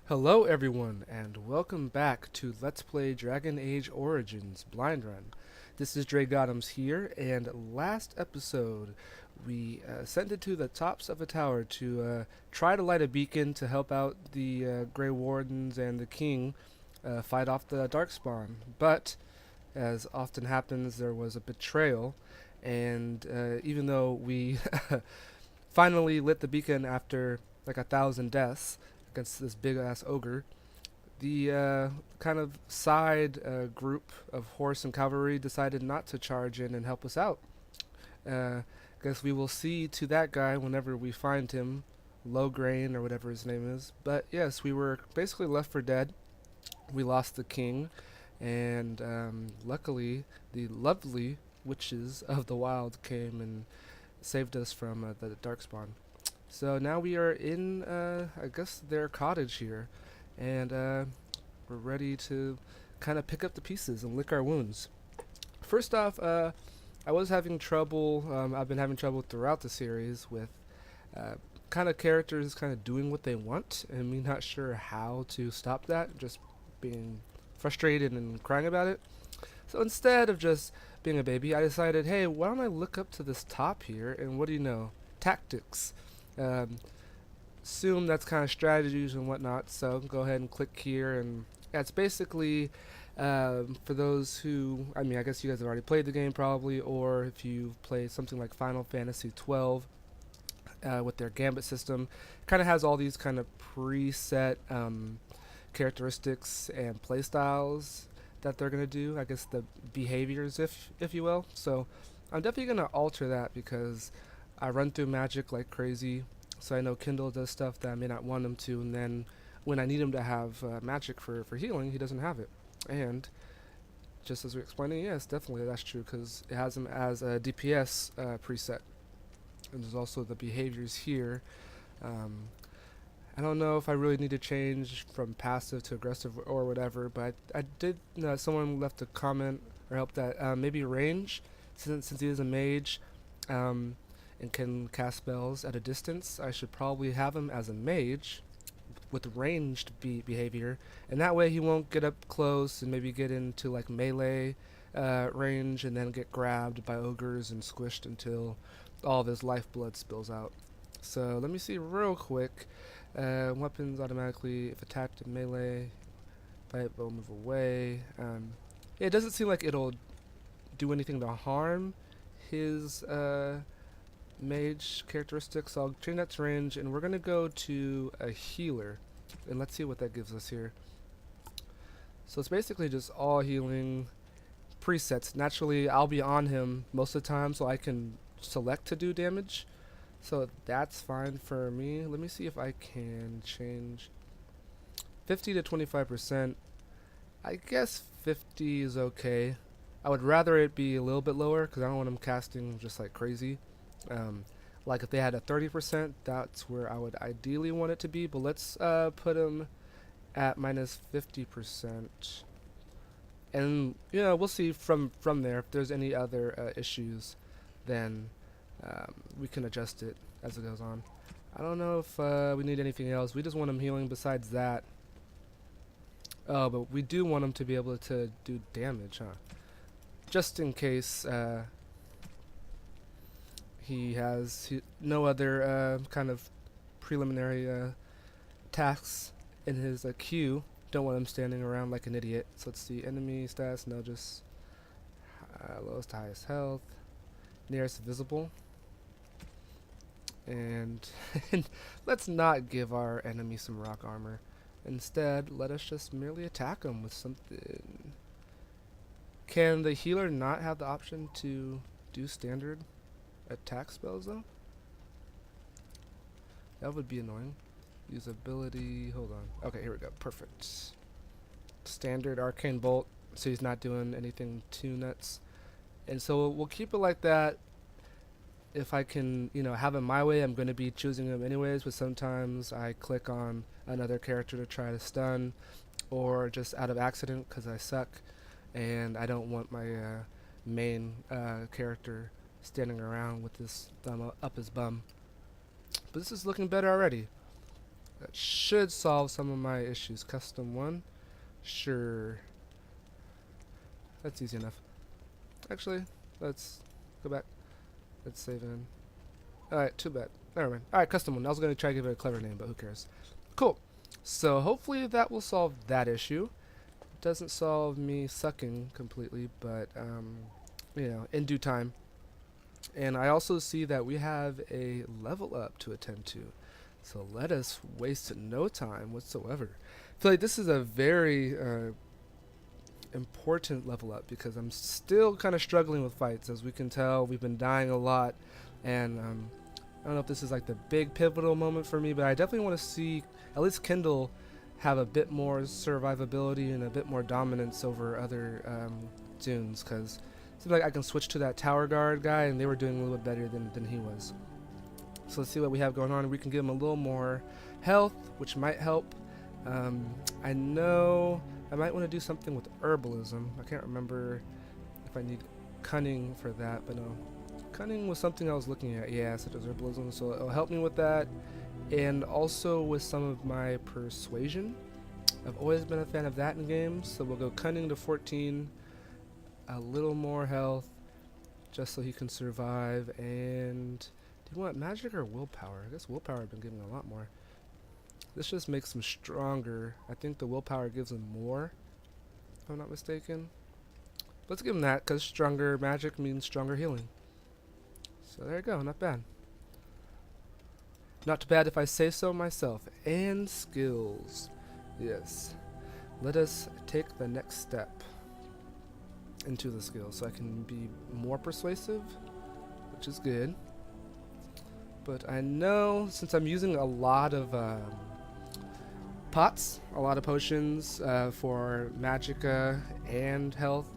Hello everyone, and welcome back to Let's Play Dragon Age Origins Blind Run. This is Dre Gothams here, and last episode we ascended to the tops of a tower to try to light a beacon to help out the Grey Wardens and the King fight off the Darkspawn. But, as often happens, there was a betrayal, and even though we finally lit the beacon after like 1,000 deaths against this big ass ogre, the kind of side group of horse and cavalry decided not to charge in and help us out. Guess we will see to that guy whenever we find him, Low-Grain or whatever his name is. But yes, we were basically left for dead. We lost the king, and luckily the lovely witches of the wild came and saved us from the Darkspawn. So now we are in, I guess, their cottage here, and we're ready to kind of pick up the pieces and lick our wounds. First off, I was having trouble, I've been having trouble throughout the series with kind of characters kind of doing what they want, and me not sure how to stop that, just being frustrated and crying about it. So instead of just being a baby, I decided, hey, why don't I look up to this top here, and what do you know? Tactics. Um, Assume that's kind of strategies and whatnot, so go ahead and click here, and yeah, it's basically for those who, I mean, I guess you guys have already played the game probably, or if you've played something like Final Fantasy 12 with their Gambit system, kind of has all these kind of preset characteristics and playstyles that they're gonna do. I guess the behaviors, if you will. So I'm definitely gonna alter that because I run through magic like crazy, so I know Kindle does stuff that I may not want him to, and then when I need him to have magic for healing, he doesn't have it. And just as we're explaining, yes, definitely that's true, because it has him as a DPS preset. And there's also the behaviors here. Um, I don't know if I really need to change from passive to aggressive or whatever, but I did, someone left a comment or help that maybe range, since he is a mage, um, and can cast spells at a distance, I should probably have him as a mage with ranged behavior, and that way he won't get up close and maybe get into like melee range and then get grabbed by ogres and squished until all of his lifeblood spills out. So let me see real quick. Weapons automatically, if attacked in melee, fight will move away. Yeah, it doesn't seem like it'll do anything to harm his mage characteristics, so I'll change that to range, and we're gonna go to a healer, and let's see what that gives us here. So it's basically just all healing presets. Naturally, I'll be on him most of the time, so I can select to do damage. So that's fine for me. Let me see if I can change 50 to 25%. I guess 50 is okay. I would rather it be a little bit lower because I don't want him casting just like crazy. Like if they had a 30%, that's where I would ideally want it to be, but let's put them at minus 50%, and we'll see from there. If there's any other issues, then we can adjust it as it goes on. I don't know if we need anything else. We just want him healing besides that. Oh, but we do want him to be able to do damage, huh? Just in case he has no other kind of preliminary tasks in his queue. Don't want him standing around like an idiot. So let's see, enemy stats, no, just lowest to highest health, nearest visible. And let's not give our enemy some rock armor. Instead, let us just merely attack him with something. Can the healer not have the option to do standard attack spells though? That would be annoying. Use ability, hold on. Okay, here we go, perfect. Standard arcane bolt, so he's not doing anything too nuts. And so we'll keep it like that. If I can, have him my way, I'm going to be choosing him anyways, but sometimes I click on another character to try to stun, or just out of accident because I suck and I don't want my main character standing around with his thumb up his bum. But this is looking better already. That should solve some of my issues. Custom one? Sure. That's easy enough. Actually, let's go back. Let's save in. Alright, too bad. Never mind. Alright, custom one. I was going to try to give it a clever name, but who cares? Cool. So hopefully that will solve that issue. It doesn't solve me sucking completely, but, you know, in due time. And I also see that we have a level up to attend to. So let us waste no time whatsoever. I feel like this is a very important level up because I'm still kind of struggling with fights. As we can tell, we've been dying a lot. And I don't know if this is like the big pivotal moment for me, but I definitely want to see at least Kindle have a bit more survivability and a bit more dominance over other dunes, because it seems like I can switch to that tower guard guy and they were doing a little bit better than he was. So let's see what we have going on. We can give him a little more health, which might help. I know I might want to do something with herbalism. I can't remember if I need cunning for that, but no. Cunning was something I was looking at, yeah, such as herbalism, so it'll help me with that. And also with some of my persuasion. I've always been a fan of that in games, so we'll go cunning to 14, a little more health, just so he can survive. And do you want magic or willpower? I guess willpower I've been giving a lot more. This just makes him stronger. I think the willpower gives him more, if I'm not mistaken. Let's give him that, because stronger magic means stronger healing. So there you go, not bad. Not too bad if I say so myself. And skills. Yes. Let us take the next step into the skills so I can be more persuasive, which is good. But I know since I'm using a lot of pots, a lot of potions for magicka and health,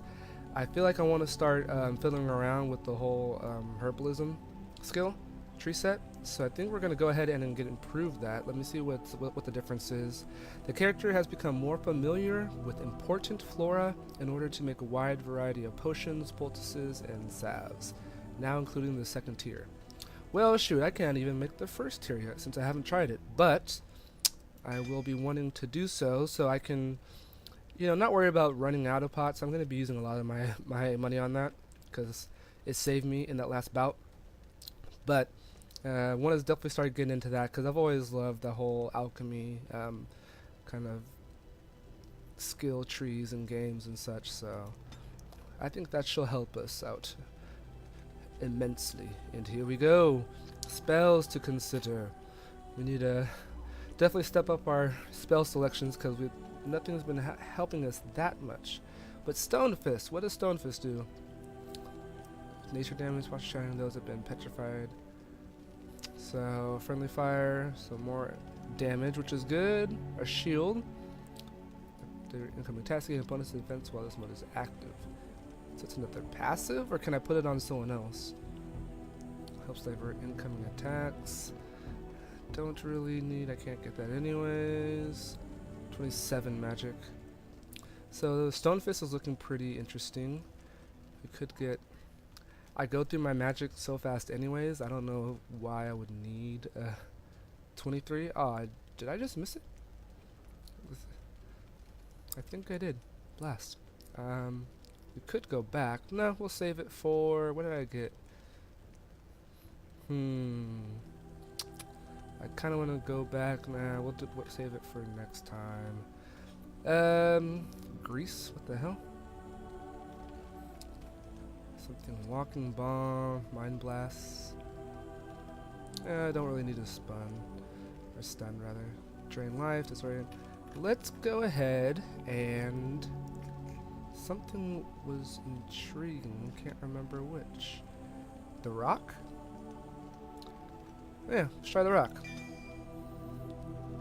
I feel like I want to start fiddling around with the whole herbalism skill tree set. So I think we're going to go ahead and improve that. Let me see what the difference is. The character has become more familiar with important flora in order to make a wide variety of potions, poultices, and salves, now including the second tier. Well, shoot, I can't even make the first tier yet since I haven't tried it, but I will be wanting to do so I can, you know, not worry about running out of pots. I'm going to be using a lot of my money on that because it saved me in that last bout. But I want to definitely start getting into that because I've always loved the whole alchemy kind of skill trees and games and such. So I think that shall help us out immensely. And here we go. Spells to consider. We need to definitely step up our spell selections because nothing's been helping us that much. But Stone Fist, what does Stone Fist do? Nature damage while shining those have been petrified. So friendly fire, so more damage, which is good. A shield. Their incoming task against bonus defense while this mode is active. So it's another passive, or can I put it on someone else? Helps divert incoming attacks. Don't really need, I can't get that anyways. 27 magic. So Stone Fist is looking pretty interesting. We could get, I go through my magic so fast anyways, I don't know why I would need 23. Oh, did I just miss it? I think I did. Blast. We could go back. No, we'll save it for, what did I get? I kind of want to go back. Nah, we'll save it for next time. Grease, what the hell? Something, walking bomb, mind blast. I don't really need a stun rather. Drain life, disorient. Let's go ahead and something was intriguing. Can't remember which. The rock? Yeah, let's try the rock.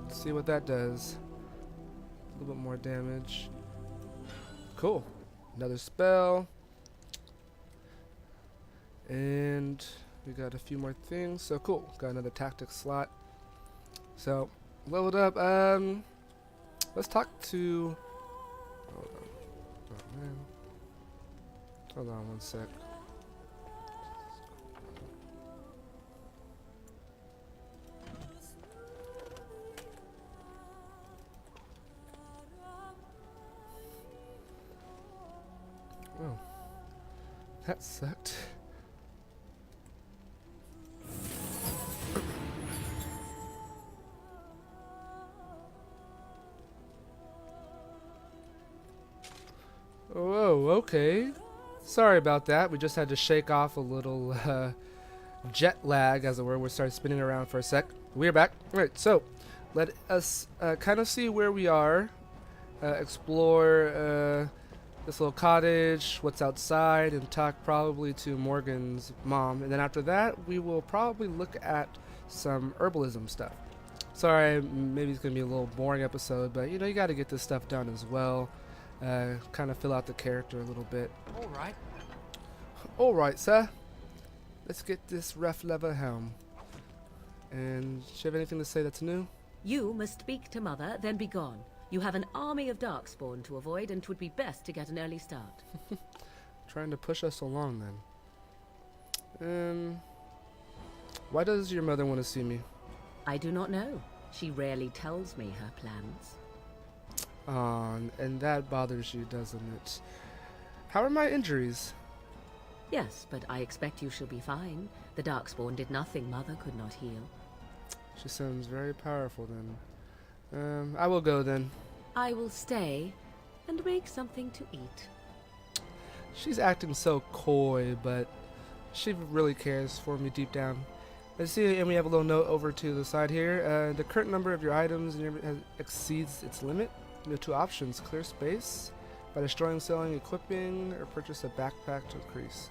Let's see what that does. A little bit more damage. Cool. Another spell. And we got a few more things. So cool. Got another tactic slot. So leveled up. Let's talk to. Hold on. Oh man. Hold on one sec. That sucked. Whoa, okay. Sorry about that. We just had to shake off a little jet lag, as it were. We started spinning around for a sec. We're back. Alright, so let us kind of see where we are. Explore this little cottage, what's outside, and talk probably to Morgan's mom. And then after that, we will probably look at some herbalism stuff. Sorry, maybe it's going to be a little boring episode, but you know, you got to get this stuff done as well. Kind of fill out the character a little bit. Alright. Alright, sir. Let's get this rough leather helm. And do you have anything to say that's new? You must speak to Mother, then be gone. You have an army of darkspawn to avoid, and 'twould be best to get an early start. Trying to push us along, then. Why does your mother want to see me? I do not know. She rarely tells me her plans. And that bothers you, doesn't it? How are my injuries? Yes, but I expect you shall be fine. The darkspawn did nothing Mother could not heal. She sounds very powerful, then. I will go, then. I will stay and make something to eat. She's acting so coy, but she really cares for me deep down. Let's see, and we have a little note over to the side here. The current number of your items exceeds its limit. You have two options: clear space by destroying, selling, equipping, or purchase a backpack to increase.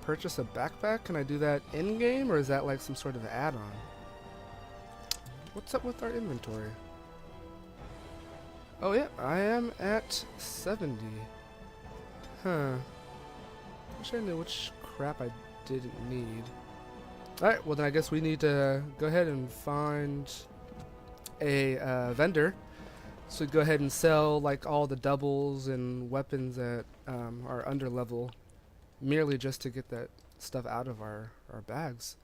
Purchase a backpack? Can I do that in-game, or is that like some sort of add-on? What's up with our inventory? Oh yeah, I am at 70. Huh. Wish I knew which crap I didn't need. Alright, well then I guess we need to go ahead and find a vendor. So go ahead and sell like all the doubles and weapons that are under level, merely just to get that stuff out of our bags.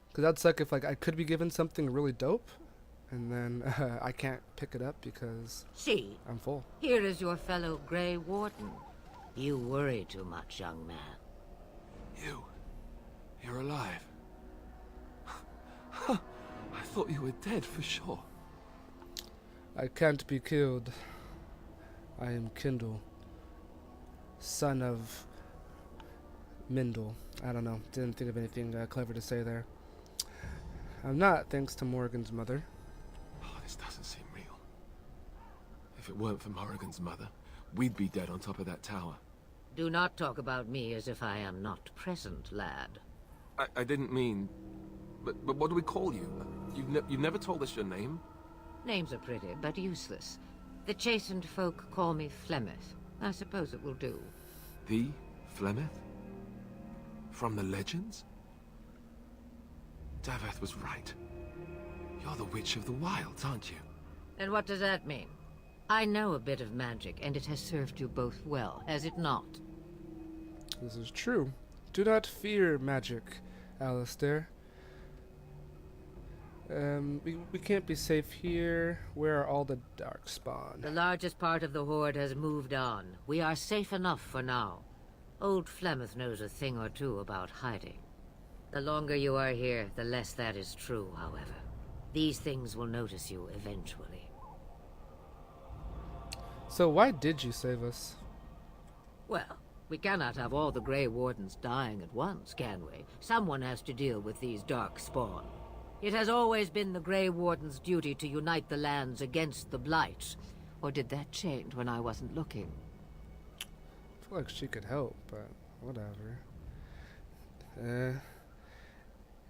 Because that'd suck if like I could be given something really dope, and then I can't pick it up because See, I'm full. here is your fellow Grey Warden. You worry too much, young man. You're alive. I thought you were dead for sure. I can't be killed. I am Kindle, son of Mindle. I don't know. Didn't think of anything clever to say there. I'm not, thanks to Morgan's mother. Oh, this doesn't seem real. If it weren't for Morrigan's mother, we'd be dead on top of that tower. Do not talk about me as if I am not present, lad. I didn't mean... But what do we call you? You've never told us your name? Names are pretty, but useless. The chastened folk call me Flemeth. I suppose it will do. The Flemeth? From the legends? Daveth was right. You're the Witch of the Wilds, aren't you? And what does that mean? I know a bit of magic, and it has served you both well, has it not? This is true. Do not fear magic, Alistair. We can't be safe here. Where are all the darkspawn? The largest part of the Horde has moved on. We are safe enough for now. Old Flemeth knows a thing or two about hiding. The longer you are here, the less that is true, however. These things will notice you eventually. So why did you save us? Well, we cannot have all the Grey Wardens dying at once, can we? Someone has to deal with these dark spawn. It has always been the Grey Warden's duty to unite the lands against the Blight. Or did that change when I wasn't looking? I feel like she could help, but whatever.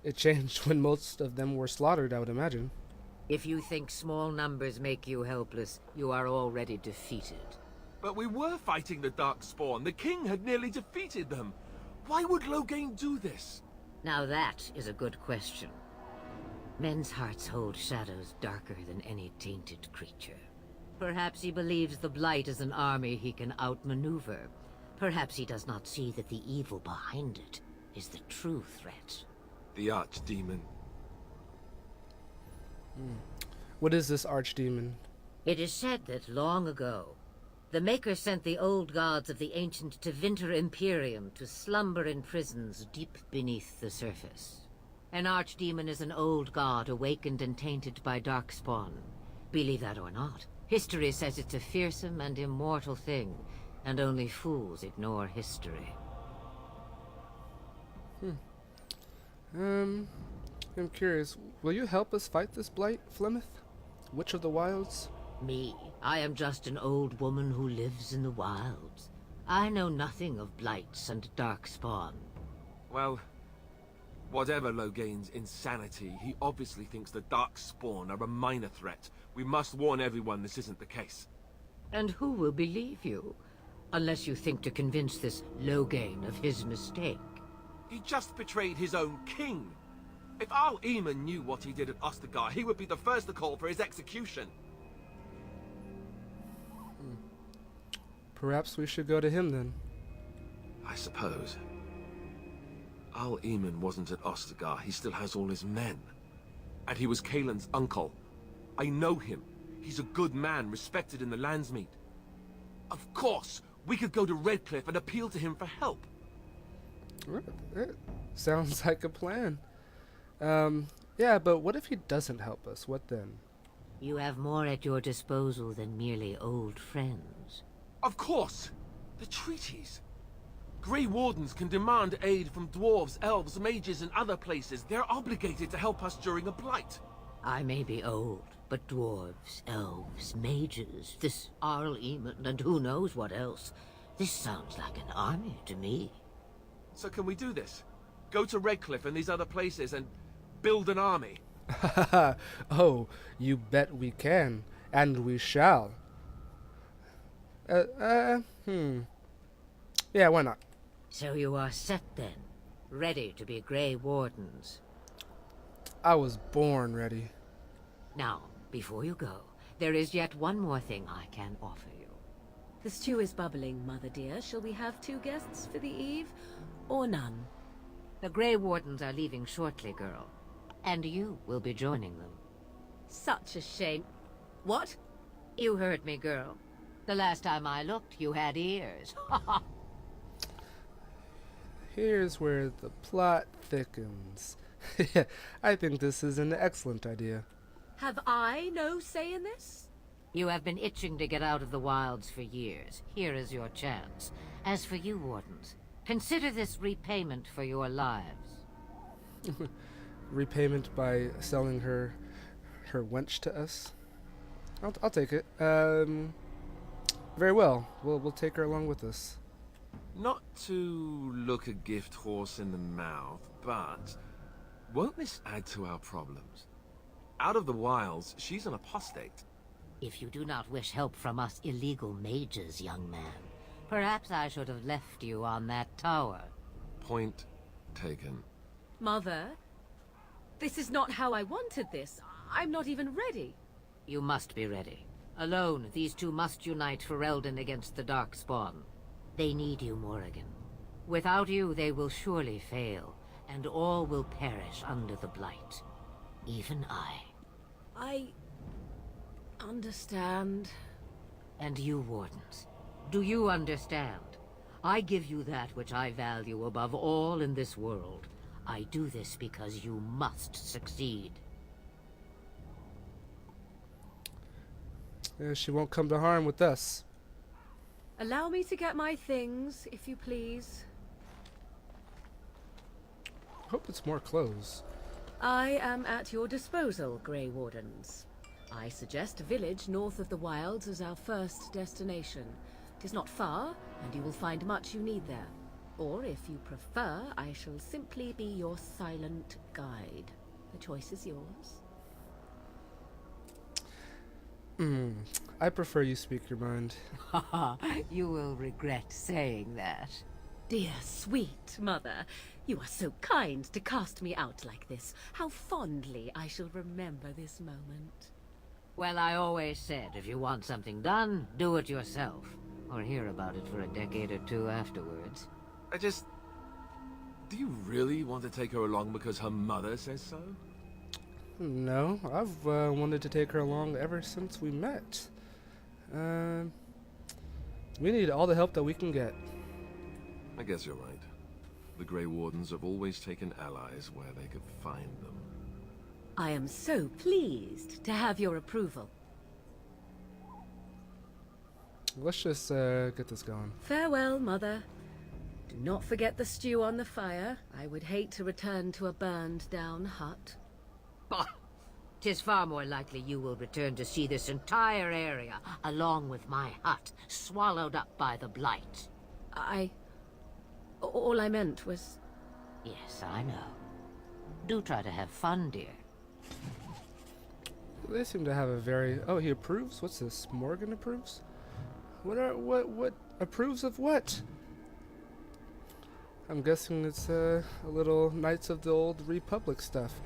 It changed when most of them were slaughtered, I would imagine. If you think small numbers make you helpless, you are already defeated. But we were fighting the Darkspawn. The king had nearly defeated them. Why would Loghain do this? Now that is a good question. Men's hearts hold shadows darker than any tainted creature. Perhaps he believes the Blight is an army he can outmaneuver. Perhaps he does not see that the evil behind it is the true threat. The Archdemon. What is this archdemon? It is said that long ago, The Maker sent the old gods of the ancient Tevinter Imperium to slumber in prisons deep beneath the surface. An archdemon is an old god awakened and tainted by darkspawn. Believe that or not, history says it's a fearsome and immortal thing, and only fools ignore history. I'm curious, will you help us fight this blight, Flemeth? Witch of the Wilds? Me? I am just an old woman who lives in the wilds. I know nothing of blights and darkspawn. Well, whatever Loghain's insanity, he obviously thinks the Darkspawn are a minor threat. We must warn everyone this isn't the case. And who will believe you? Unless you think to convince this Loghain of his mistake. He just betrayed his own king. If Al Eamon knew what he did at Ostagar, he would be the first to call for his execution. Perhaps we should go to him then. I suppose. Al Eamon wasn't at Ostagar. He still has all his men. And he was Kaelin's uncle. I know him. He's a good man, respected in the Landsmeet. Of course, we could go to Redcliffe and appeal to him for help. It sounds like a plan. Yeah, but what if he doesn't help us? What then? You have more at your disposal than merely old friends. Of course! The treaties! Grey Wardens can demand aid from dwarves, elves, mages, and other places. They're obligated to help us during a blight. I may be old, but dwarves, elves, mages, this Arl Eamon, and who knows what else. This sounds like an army to me. So can we do this? Go to Redcliffe and these other places and build an army? Oh, you bet we can, and we shall. Yeah, why not? So you are set then, ready to be Grey Wardens. I was born ready. Now, before you go, there is yet one more thing I can offer you. The stew is bubbling, Mother dear. Shall we have 2 guests for the eve, or none? The Grey Wardens are leaving shortly, girl. And you will be joining them. Such a shame. What? You heard me, girl. The last time I looked, you had ears. Here's where the plot thickens. I think this is an excellent idea. Have I no say in this? You have been itching to get out of the wilds for years. Here is your chance. As for you, Wardens, consider this repayment for your lives. Repayment by selling her wench to us? I'll take it. Very well. We'll take her along with us. Not to look a gift horse in the mouth, but won't this add to our problems? Out of the wilds, she's an apostate. If you do not wish help from us illegal mages, young man, perhaps I should have left you on that tower. Point taken. Mother, this is not how I wanted this. I'm not even ready. You must be ready. Alone, these 2 must unite for Eldon against the Darkspawn. They need you, Morrigan. Without you, they will surely fail, and all will perish under the Blight. Even I. I understand. And you, Wardens, do you understand? I give you that which I value above all in this world. I do this because you must succeed. She won't come to harm with us. Allow me to get my things, if you please. Hope it's more clothes. I am at your disposal, Grey Wardens. I suggest a village north of the wilds as our first destination. It is not far, and you will find much you need there. Or, if you prefer, I shall simply be your silent guide. The choice is yours. I prefer you speak your mind. You will regret saying that. Dear, sweet mother, you are so kind to cast me out like this. How fondly I shall remember this moment. Well, I always said, if you want something done, do it yourself. Or hear about it for a decade or 2 afterwards. Do you really want to take her along because her mother says so? No, I've wanted to take her along ever since we met. We need all the help that we can get. I guess you're right. The Grey Wardens have always taken allies where they could find them. I am so pleased to have your approval. Let's just get this going. Farewell, Mother. Do not forget the stew on the fire. I would hate to return to a burned-down hut. Bah! 'Tis far more likely you will return to see this entire area, along with my hut, swallowed up by the blight. All I meant was... Yes, I know. Do try to have fun, dear. They seem to have a very... Oh, he approves? What's this? Morgan approves? What approves of what? I'm guessing it's a little Knights of the Old Republic stuff.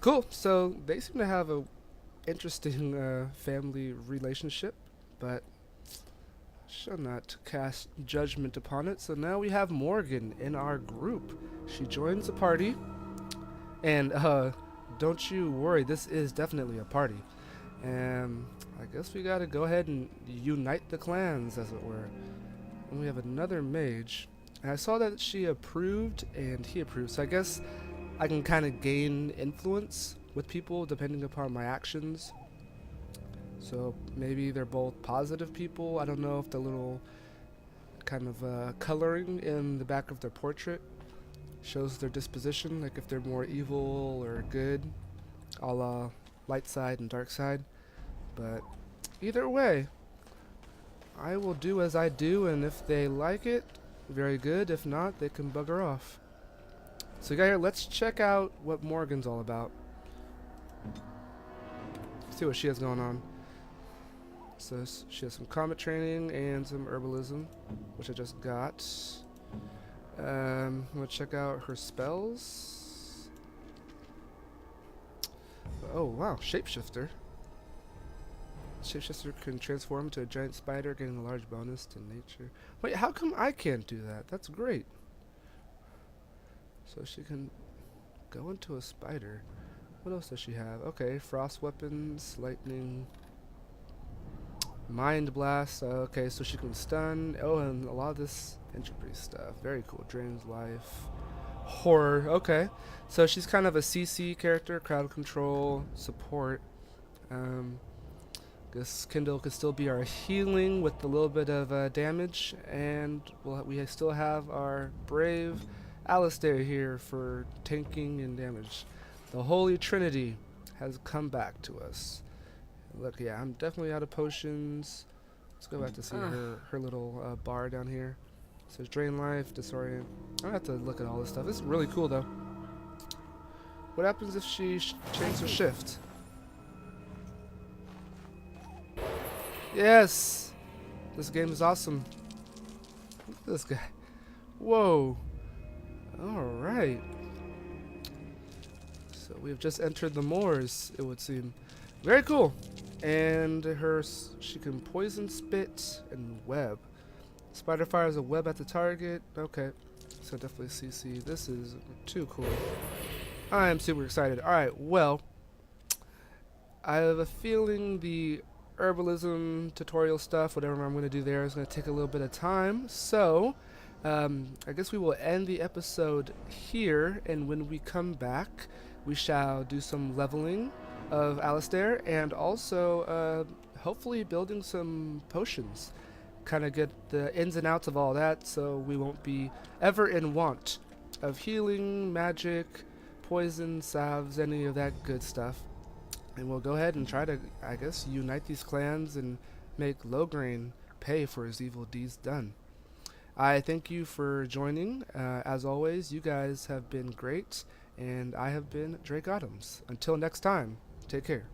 Cool. So they seem to have a interesting family relationship, but shall not cast judgment upon it. So now we have Morgan in our group. She joins the party, and don't you worry, this is definitely a party. And I guess we gotta go ahead and unite the clans, as it were. And we have another mage. And I saw that she approved and he approved, so I guess I can kind of gain influence with people depending upon my actions. So maybe they're both positive people. I don't know if the little kind of coloring in the back of their portrait shows their disposition, like if they're more evil or good, a la light side and dark side. But either way, I will do as I do, and if they like it, very good. If not, they can bugger off. So guys, let's check out what Morgan's all about. See what she has going on. So she has some combat training and some herbalism, which I just got. I'm gonna check out her spells. Oh wow, shapeshifter. Shapeshifter can transform into a giant spider, getting a large bonus to nature. Wait, how come I can't do that? That's great. So she can go into a spider. What else does she have? Okay, frost weapons, lightning, mind blast. Okay, so she can stun. Oh, and a lot of this entropy stuff. Very cool. Drains life. Horror. Okay, so she's kind of a CC character, crowd control, support. Guess Kindle could still be our healing with a little bit of damage, and we still have our brave Alistair here for tanking and damage. The Holy Trinity has come back to us. Look, yeah, I'm definitely out of potions. Let's go back to see her little bar down here. It says drain life, disorient. I don't have to look at all this stuff. This is really cool though. What happens if she changes her shift? Yes! This game is awesome. Look at this guy. Whoa. Alright. So we have just entered the moors, it would seem. Very cool. And she can poison, spit, and web. Spider fires a web at the target. Okay. So definitely CC. This is too cool. I am super excited. Alright, well. I have a feeling the herbalism tutorial stuff, whatever I'm going to do there, is going to take a little bit of time. So, I guess we will end the episode here, and when we come back, we shall do some leveling of Alistair, and also hopefully building some potions. Kind of get the ins and outs of all that, so we won't be ever in want of healing, magic, poison, salves, any of that good stuff. And we'll go ahead and try to, I guess, unite these clans and make Lograin pay for his evil deeds done. I thank you for joining. As always, you guys have been great, and I have been Drake Autumns. Until next time, take care.